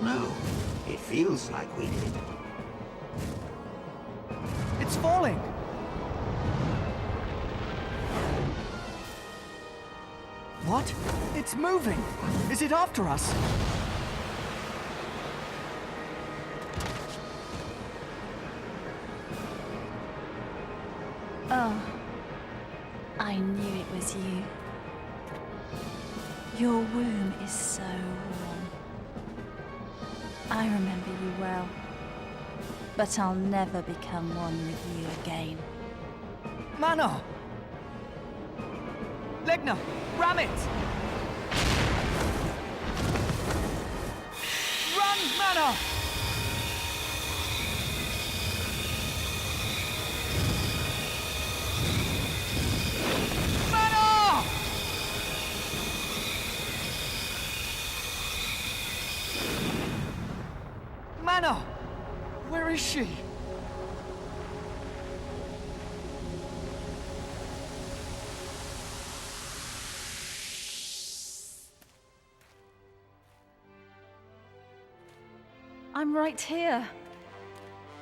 don't know. It feels like we did. It's falling! What? It's moving! Is it after us? Oh, I knew it was you. Your womb is so warm. I remember you well, but I'll never become one with you again. Mana! Legna, ram it! Run, Mana! Mana! Mana! Where is she? I'm right here.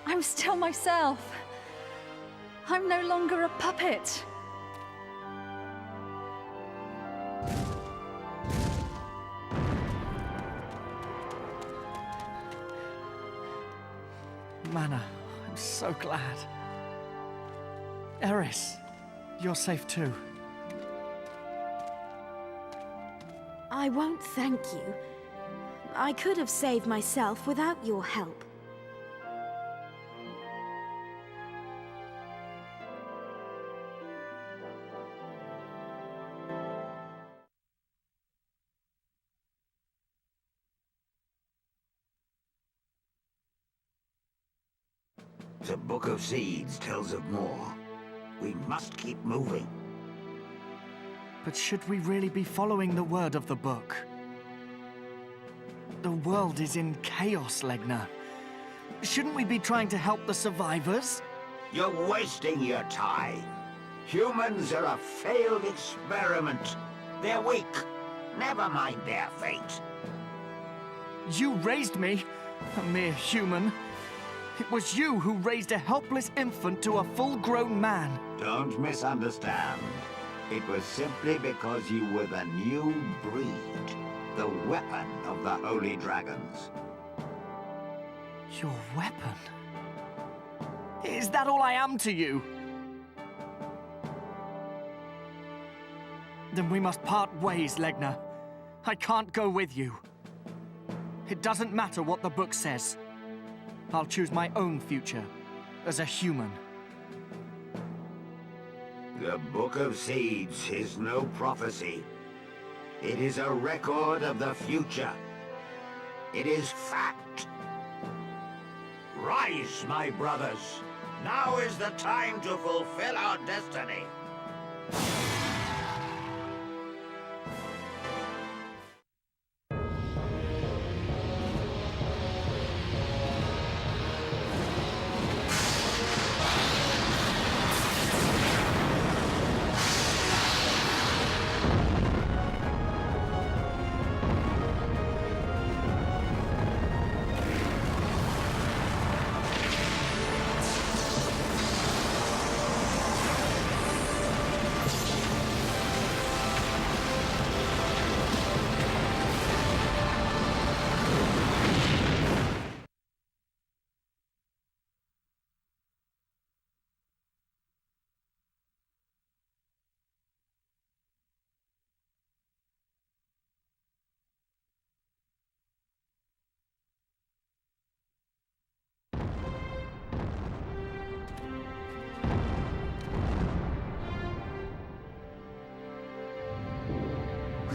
I'm still myself. I'm no longer a puppet. Mana, I'm so glad. Eris, you're safe too. I won't thank you. I could have saved myself without your help. The Book of Seeds tells of more. We must keep moving. But should we really be following the word of the book? The world is in chaos, Legna. Shouldn't we be trying to help the survivors? You're wasting your time. Humans are a failed experiment. They're weak. Never mind their fate. You raised me, a mere human. It was you who raised a helpless infant to a full-grown man. Don't misunderstand. It was simply because you were the new breed. The weapon of the Holy Dragons. Your weapon? Is that all I am to you? Then we must part ways, Legna. I can't go with you. It doesn't matter what the book says. I'll choose my own future as a human. The Book of Seeds is no prophecy. It is a record of the future. It is fact. Rise, my brothers. Now is the time to fulfill our destiny.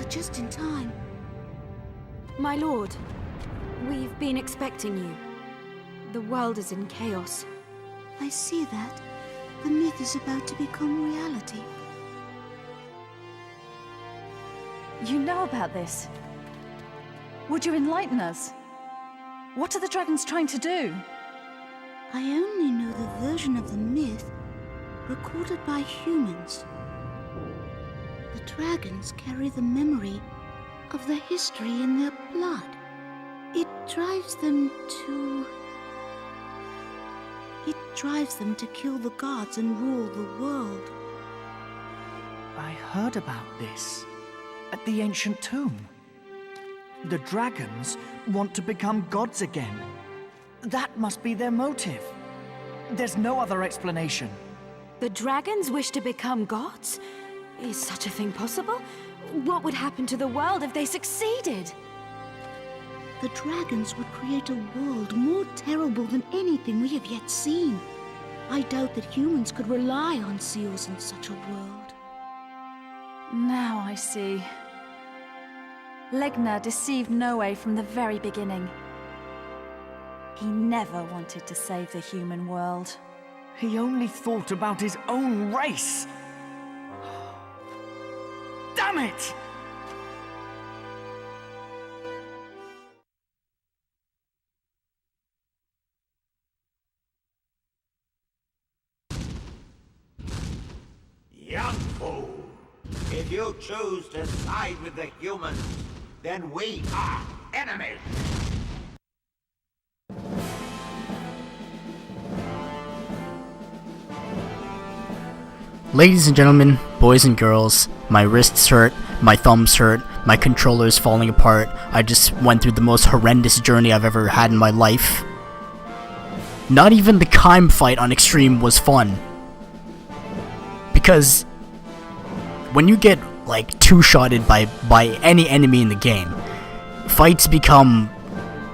Just in time. My lord, we've been expecting you. The world is in chaos. I see that. The myth is about to become reality. You know about this. Would you enlighten us? What are the dragons trying to do? I only know the version of the myth recorded by humans. The dragons carry the memory of the history in their blood. It drives them to... It drives them to kill the gods and rule the world. I heard about this at the ancient tomb. The dragons want to become gods again. That must be their motive. There's no other explanation. The dragons wish to become gods? Is such a thing possible? What would happen to the world if they succeeded? The dragons would create a world more terrible than anything we have yet seen. I doubt that humans could rely on seals in such a world. Now I see. Legna deceived Noe from the very beginning. He never wanted to save the human world. He only thought about his own race. Damn it! Young fool! If you choose to side with the humans, then we are enemies! Ladies and gentlemen, boys and girls, my wrists hurt, my thumbs hurt, my controller is falling apart. I just went through the most horrendous journey I've ever had in my life. Not even the Kime fight on Extreme was fun. Because when you get like two-shotted by any enemy in the game, fights become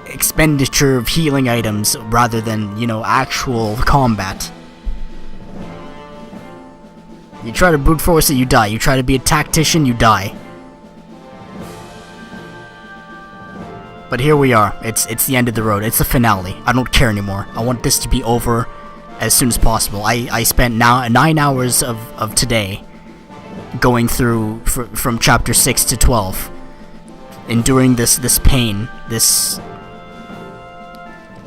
expenditure of healing items rather than, you know, actual combat. You try to brute force it, you die. You try to be a tactician, you die. But here we are. It's the end of the road. It's the finale. I don't care anymore. I want this to be over as soon as possible. I spent now 9 hours of today going through from chapter 6 to 12, enduring this pain, this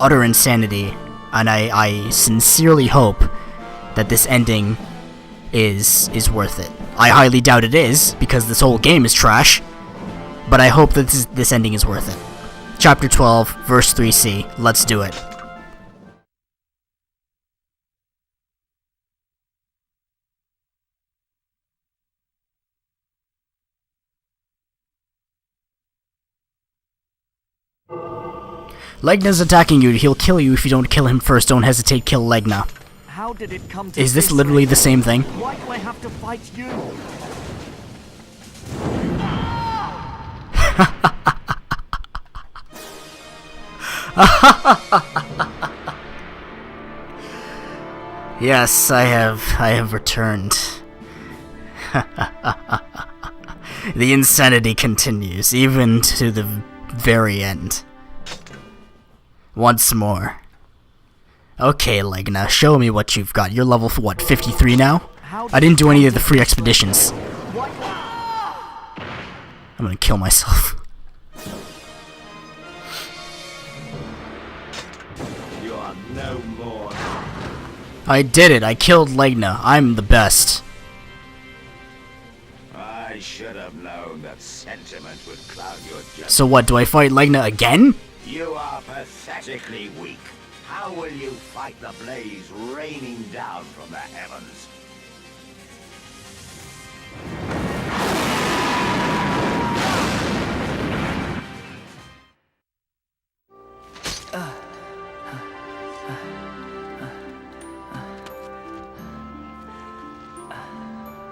utter insanity, and I sincerely hope that this ending is worth it. I highly doubt it is, because this whole game is trash, but I hope that this ending is worth it. Chapter 12, verse 3c. Let's do it. Legna's attacking you. He'll kill you if you don't kill him first. Don't hesitate, kill Legna. How did it come to Is this literally the same thing? Why do I have to fight you? Yes, I have returned. The insanity continues, even to the very end. Once more. Okay, Legna, show me what you've got. You're level, what, 53 now? I didn't do any of the free expeditions. I'm gonna kill myself. You are no more. I did it. I killed Legna. I'm the best. I should have known that sentiment would cloud your judgment. So what, do I fight Legna again? You are pathetically weak. How will you fight the blaze raining down from the heavens?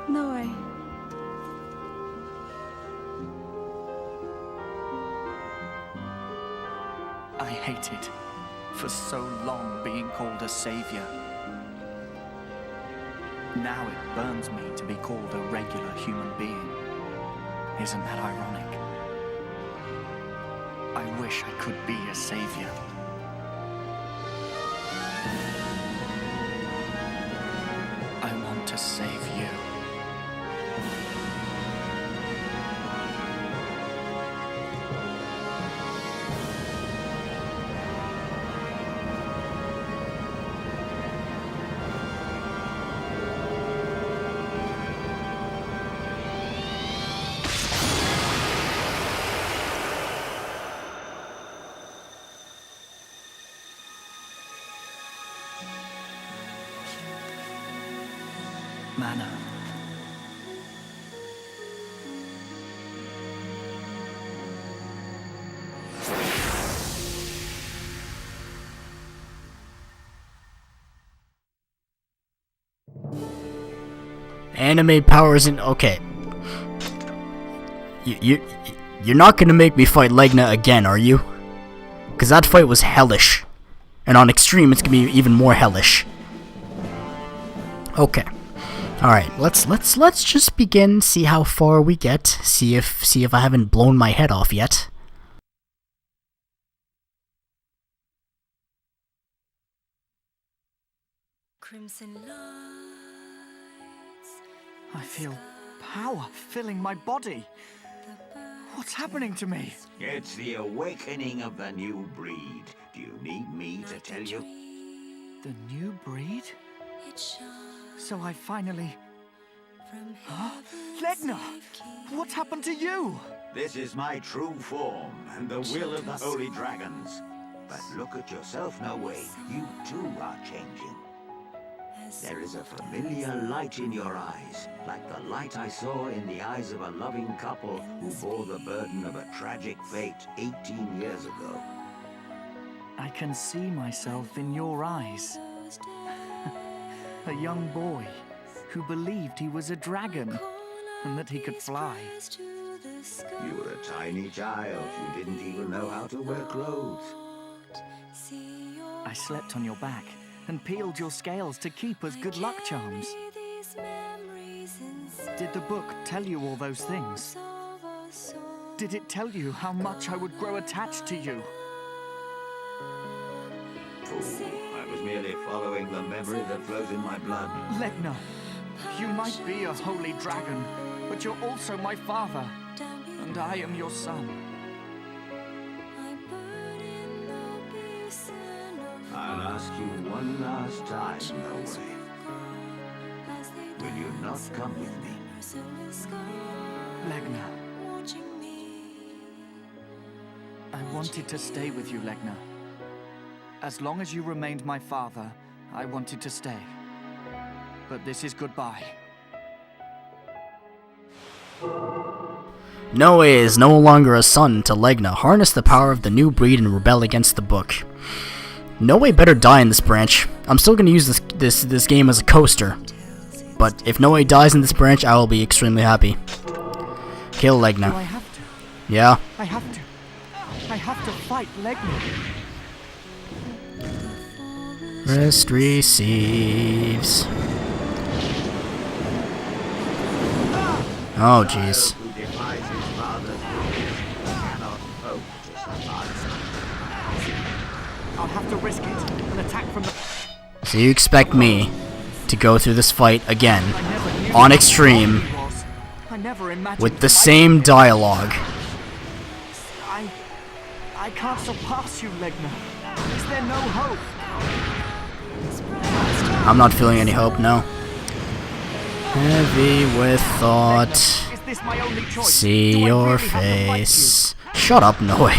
Noe. I hated for so long being called a savior. Now it burns me to be called a regular human being. Isn't that ironic? I wish I could be a savior. I want to save you. manner. Anime powers in... Okay. You're not gonna make me fight Legna again, are you? Because that fight was hellish. And on extreme, it's gonna be even more hellish. Okay. Alright, let's just begin, see how far we get, see if I haven't blown my head off yet. Crimson lights. I feel power filling my body. What's happening to me? It's the awakening of the new breed. Do you need me to tell you? The new breed? So I finally... Huh? Legna! What's happened to you? This is my true form and the will of the holy dragons. But look at yourself, No Way. You too are changing. There is a familiar light in your eyes, like the light I saw in the eyes of a loving couple who bore the burden of a tragic fate 18 years ago. I can see myself in your eyes. A young boy who believed he was a dragon and that he could fly. You were a tiny child who didn't even know how to wear clothes. I slept on your back and peeled your scales to keep as good luck charms. Did the book tell you all those things? Did it tell you how much I would grow attached to you? Fool, I was merely following the memory that flows in my blood. Legna, you might be a holy dragon, but you're also my father, and I am your son. I'll ask you one last time, No Way. Will you not come with me? Legna. I wanted to stay with you, Legna. As long as you remained my father, I wanted to stay. But this is goodbye. Noe is no longer a son to Legna. Harness the power of the new breed and rebel against the book. Noe better die in this branch. I'm still gonna use this game as a coaster. But if Noe dies in this branch, I will be extremely happy. Kill Legna. Do I have to? Yeah. I have to. I have to fight Legna. Rest receives. Oh, jeez. Who defies his father's wishes cannot hope to survive. I'll have to risk it. An attack from the... So you expect me to go through this fight again, I never knew on how extreme, strong he was. I never imagined with the fighting same him. dialogue. I can't surpass you, Legna. Is there no hope? I'm not feeling any hope, no. Heavy with thought. Is this my only choice? See Do I your really have to fight face. Shut up, Noe.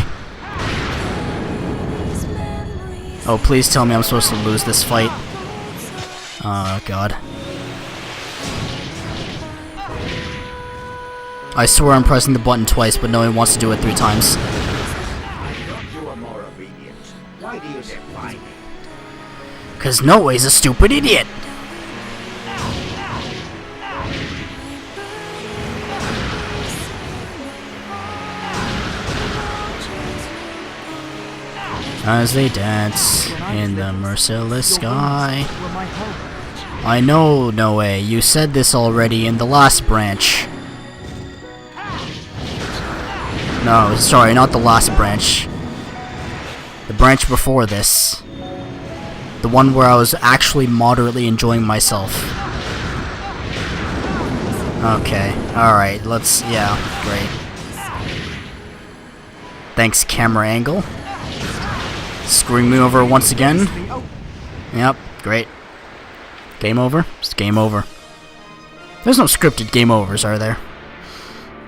Oh, please tell me I'm supposed to lose this fight. Oh, God. I swear I'm pressing the button twice, but Noe wants to do it 3 times. I thought you were more obedient. Why do you defy me? Cause Noe's a stupid idiot. As they dance in the merciless sky. You were my hope. I know, Noe, you said this already in the last branch. No, sorry, not the last branch. The branch before this. The one where I was actually moderately enjoying myself. Okay, alright, let's, yeah, great. Thanks, camera angle. Screwing me over once again. Yep, great. Game over? It's game over. There's no scripted game overs, are there?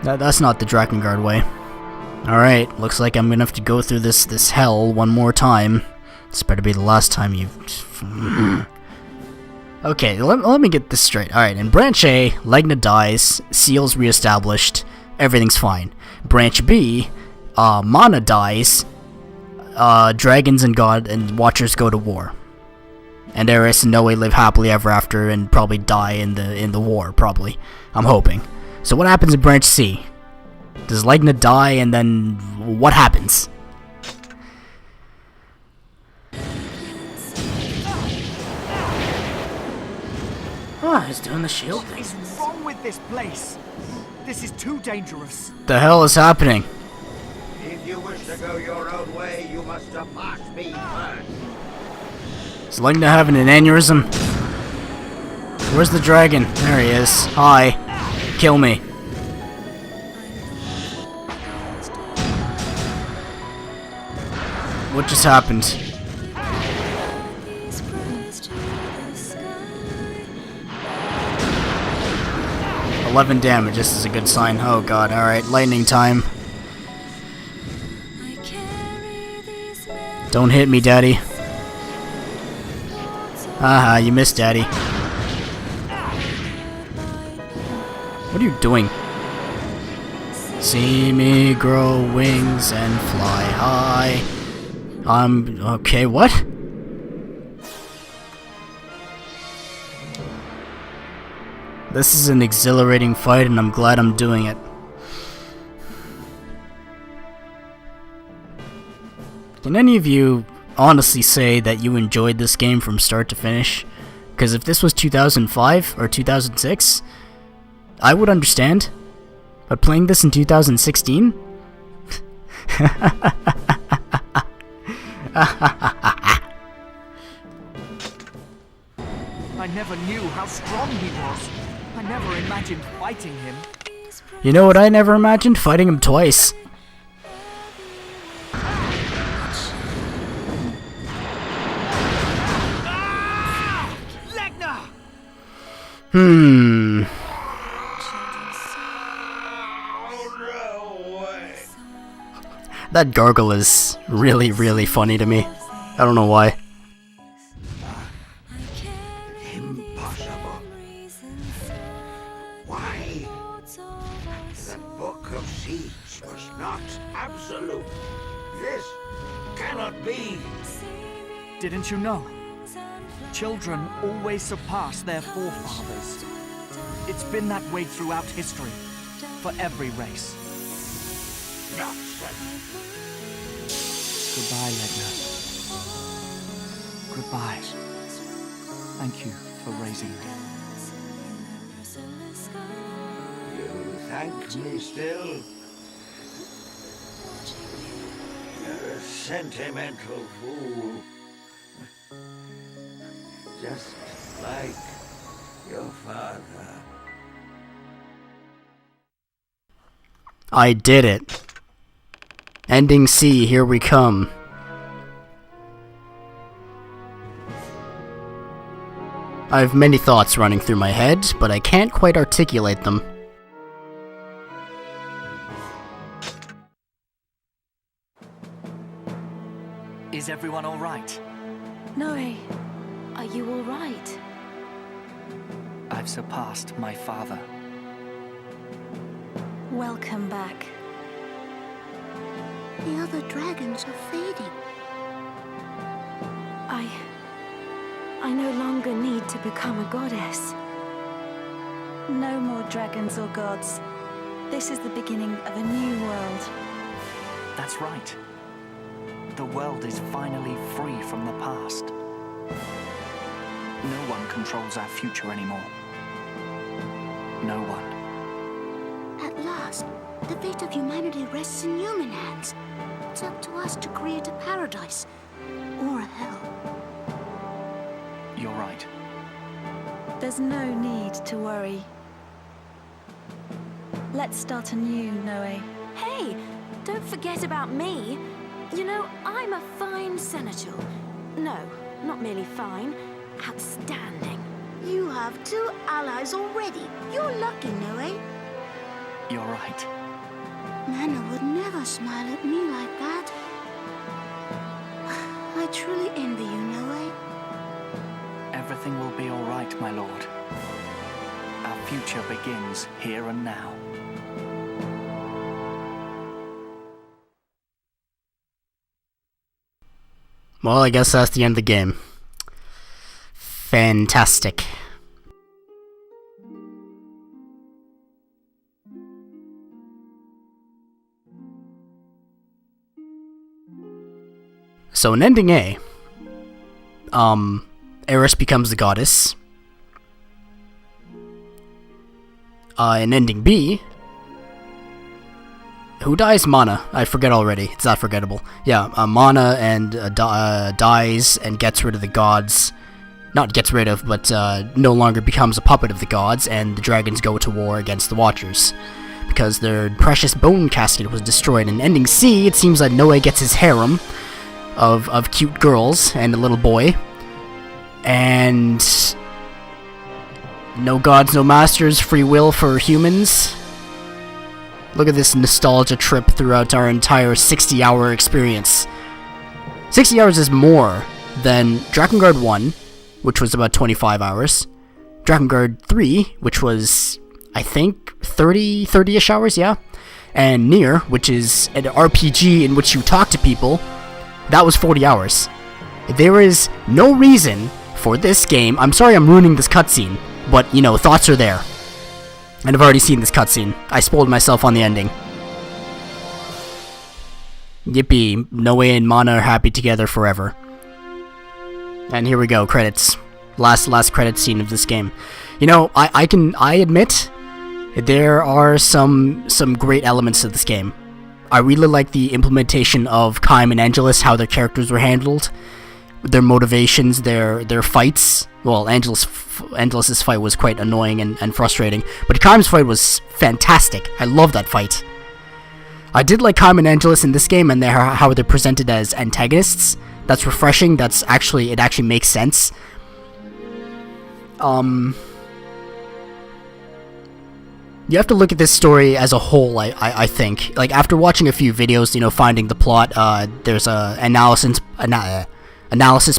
That's not the Drakengard way. Alright, looks like I'm gonna have to go through this hell one more time. This better be the last time you... Okay, let me get this straight. Alright, in Branch A, Legna dies, Seal's reestablished, everything's fine. Branch B, Mana dies, Dragons and God and Watchers go to war. And Eris and Noe live happily ever after and probably die in the war, probably. I'm hoping. So what happens in Branch C? Does Legna die and then what happens? Oh, he's doing the shield thing. What is wrong with this place? This is too dangerous. The hell is happening? If you wish to go your own way, you must surpass me first. Is Legna having an aneurysm? Where's the dragon? There he is. Hi. Kill me. What just happened? $11 damage, this is a good sign. Oh god, alright, lightning time. Don't hit me, daddy. Haha, you missed, daddy. What are you doing? See me grow wings and fly high. Okay, what? This is an exhilarating fight and I'm glad I'm doing it. Can any of you honestly say that you enjoyed this game from start to finish? Because if this was 2005 or 2006, I would understand. But playing this in 2016? I never knew how strong he was. I never imagined fighting him. You know what I never imagined? Fighting him twice. Legna! That gargle is really, really funny to me. I don't know why. Impossible. Why? The Book of Seeds was not absolute. This cannot be. Didn't you know? Children always surpass their forefathers. It's been that way throughout history, for every race. Nonsense. Goodbye, Legna. Goodbye. Thank you for raising me. You thank me still? You're a sentimental fool. Just like your father. I did it. Ending C, here we come. I have many thoughts running through my head, but I can't quite articulate them. Is everyone all right? Noe, are you all right? I've surpassed my father. Welcome back. The other dragons are fading. I no longer need to become a goddess. No more dragons or gods. This is the beginning of a new world. That's right. The world is finally free from the past. No one controls our future anymore. No one. At last, the fate of humanity rests in human hands. It's up to us to create a paradise, or a hell. You're right. There's no need to worry. Let's start anew, Noe. Hey, don't forget about me. You know, I'm a fine senator. No, not merely fine. Outstanding. You have 2 allies already. You're lucky, Noe. You're right. Nana would never smile at me like that. I truly envy you, Noe. Everything Everything will be all right, my lord. Our future begins here and now. Well, I guess that's the end of the game. Fantastic. So in ending A, Eris becomes the goddess. In ending B, who dies? Mana. I forget already. It's that forgettable. Yeah, Mana and dies and gets rid of the gods. Not gets rid of, but no longer becomes a puppet of the gods, and the dragons go to war against the Watchers. Because their precious bone casket was destroyed. In ending C, it seems that Noe gets his harem of cute girls and a little boy. And no gods, no masters, free will for humans. Look at this nostalgia trip throughout our entire 60-hour experience. 60 hours is more than Drakengard 1, which was about 25 hours. Drakengard 3, which was, I think, 30-ish hours, yeah? And Nier, which is an RPG in which you talk to people, that was 40 hours. There is no reason for this game. I'm sorry I'm ruining this cutscene, but, you know, thoughts are there. And I've already seen this cutscene. I spoiled myself on the ending. Yippee, Noe and Mana are happy together forever. And here we go, credits. Last credit scene of this game. You know, I admit there are some great elements of this game. I really like the implementation of Kaim and Angelus, how their characters were handled, their motivations, their fights. Well, Angelus's fight was quite annoying and frustrating, but Kaim's fight was fantastic. I love that fight. I did like Kaim and Angelus in this game, and how they're presented as antagonists. That's refreshing. It actually makes sense. You have to look at this story as a whole, I think. Like, after watching a few videos, you know, finding the plot, there's a analysis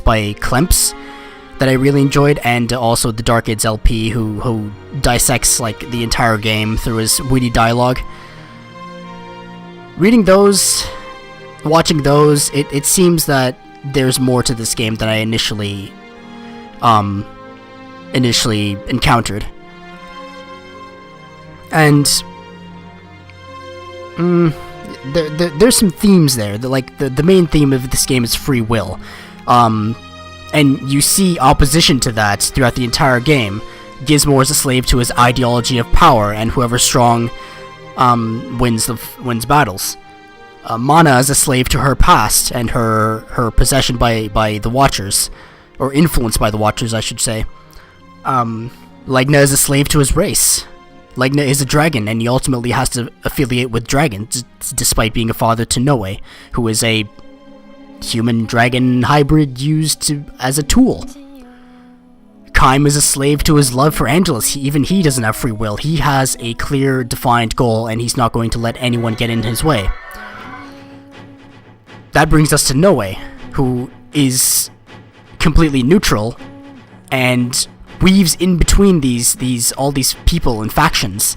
by Klemps that I really enjoyed, and also the Dark Aids LP, who dissects, like, the entire game through his witty dialogue. Reading those, watching those, it seems that there's more to this game than I initially encountered. And there's some themes there. The main theme of this game is free will. And you see opposition to that throughout the entire game. Gizmo is a slave to his ideology of power, and whoever's strong wins battles. Mana is a slave to her past and her possession by the Watchers, or influenced by the Watchers, I should say. Legna is a slave to his race. Legna is a dragon, and he ultimately has to affiliate with dragons, despite being a father to Noe, who is a human-dragon hybrid used as a tool. Kaim is a slave to his love for Angelus. Even he doesn't have free will. He has a clear, defined goal, and he's not going to let anyone get in his way. That brings us to Noe, who is completely neutral, and weaves in between all these people and factions.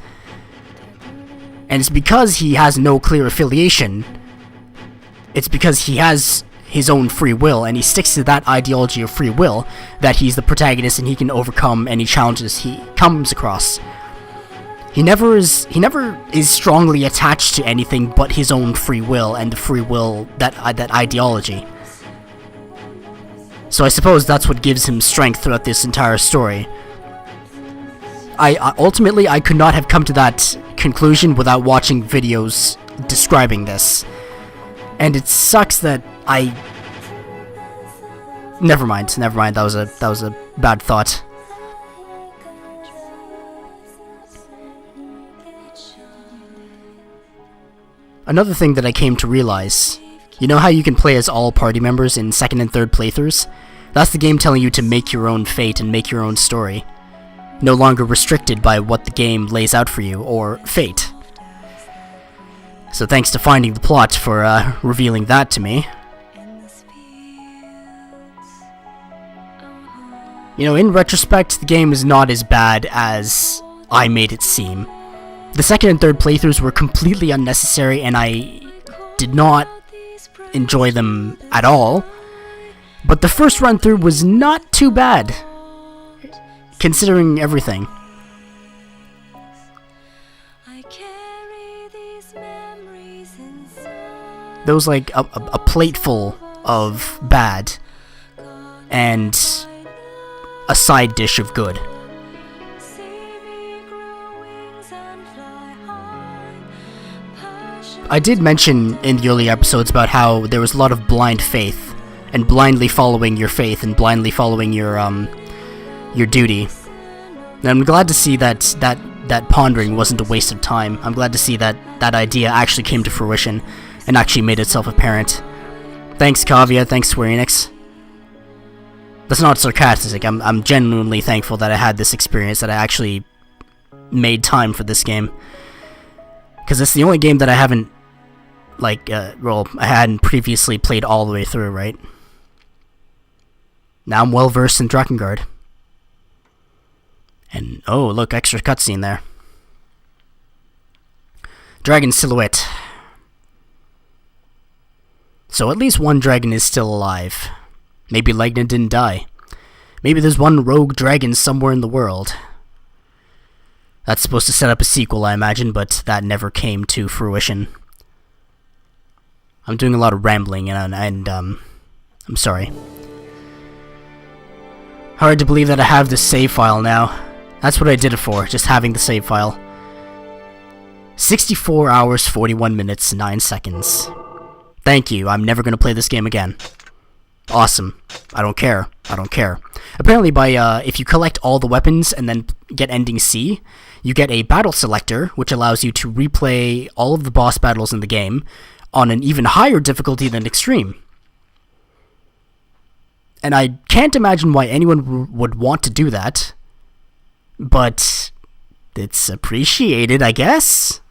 And it's because he has no clear affiliation. It's because he has his own free will, and he sticks to that ideology of free will, that he's the protagonist and he can overcome any challenges he comes across. He never is strongly attached to anything but his own free will, and the free will, that ideology. So I suppose that's what gives him strength throughout this entire story. Ultimately, I could not have come to that conclusion without watching videos describing this. And it sucks that Never mind, that was a bad thought. Another thing that I came to realize, you know how you can play as all party members in second and third playthroughs? That's the game telling you to make your own fate and make your own story. No longer restricted by what the game lays out for you, or fate. So thanks to Finding the Plot for revealing that to me. You know, in retrospect, the game is not as bad as I made it seem. The second and third playthroughs were completely unnecessary, and I did not enjoy them at all. But the first run through was not too bad, considering everything. There was like a plateful of bad and a side dish of good. I did mention in the early episodes about how there was a lot of blind faith and blindly following your faith and blindly following your duty. And I'm glad to see that pondering wasn't a waste of time. I'm glad to see that idea actually came to fruition and actually made itself apparent. Thanks, Kavya. Thanks, Square Enix. That's not sarcastic. I'm genuinely thankful that I had this experience, that I actually made time for this game. Because it's the only game that I haven't, I hadn't previously played all the way through, right? Now I'm well versed in Drakengard. And, oh, look, extra cutscene there. Dragon silhouette. So at least one dragon is still alive. Maybe Legna didn't die. Maybe there's one rogue dragon somewhere in the world. That's supposed to set up a sequel, I imagine, but that never came to fruition. I'm doing a lot of rambling, and I'm sorry. Hard to believe that I have this save file now. That's what I did it for, just having the save file. 64 hours, 41 minutes, 9 seconds. Thank you, I'm never going to play this game again. Awesome. I don't care. Apparently if you collect all the weapons and then get ending C, you get a battle selector, which allows you to replay all of the boss battles in the game on an even higher difficulty than extreme. And I can't imagine why anyone would want to do that, but it's appreciated, I guess?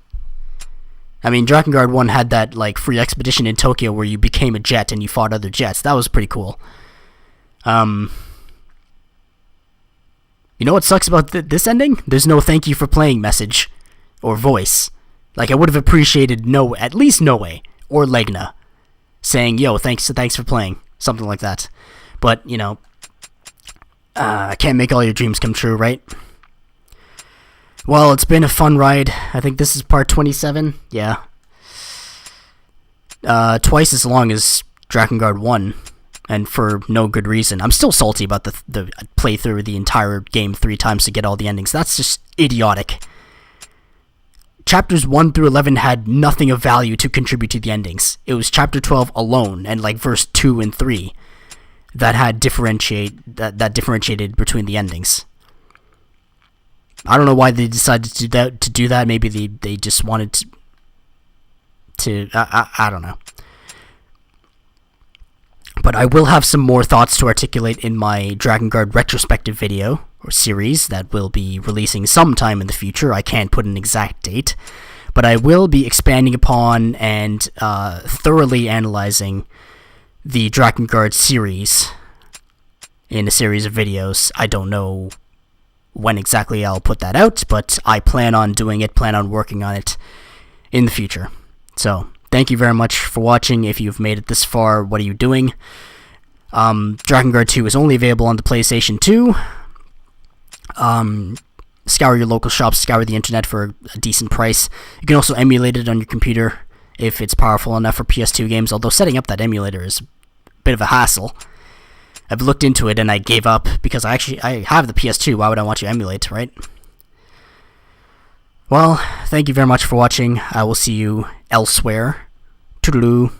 I mean, Drakengard 1 had that, free expedition in Tokyo where you became a jet and you fought other jets. That was pretty cool. You know what sucks about this ending? There's no thank you for playing message. Or voice. I would have appreciated at least Noe or Legna saying, yo, thanks for playing. Something like that. But, I can't make all your dreams come true, right? Well, it's been a fun ride. I think this is part 27. Yeah. Twice as long as Drakengard 1. And for no good reason. I'm still salty about the playthrough of the entire game 3 times to get all the endings. That's just idiotic. Chapters 1 through 11 had nothing of value to contribute to the endings. It was chapter 12 alone, and verse 2 and 3 that had differentiated between the endings. I don't know why they decided to do that. Maybe they just wanted to I don't know. But I will have some more thoughts to articulate in my Drakengard retrospective video, or series, that will be releasing sometime in the future. I can't put an exact date. But I will be expanding upon and thoroughly analyzing the Drakengard series in a series of videos. I don't know when exactly I'll put that out, but I plan on doing it, plan on working on it in the future. So, thank you very much for watching. If you've made it this far, what are you doing? Drakengard 2 is only available on the PlayStation 2. Scour your local shops, scour the internet for a decent price. You can also emulate it on your computer if it's powerful enough for PS2 games, although setting up that emulator is a bit of a hassle. I've looked into it and I gave up because I have the PS2. Why would I want to emulate, right? Well, thank you very much for watching. I will see you elsewhere. Toodaloo.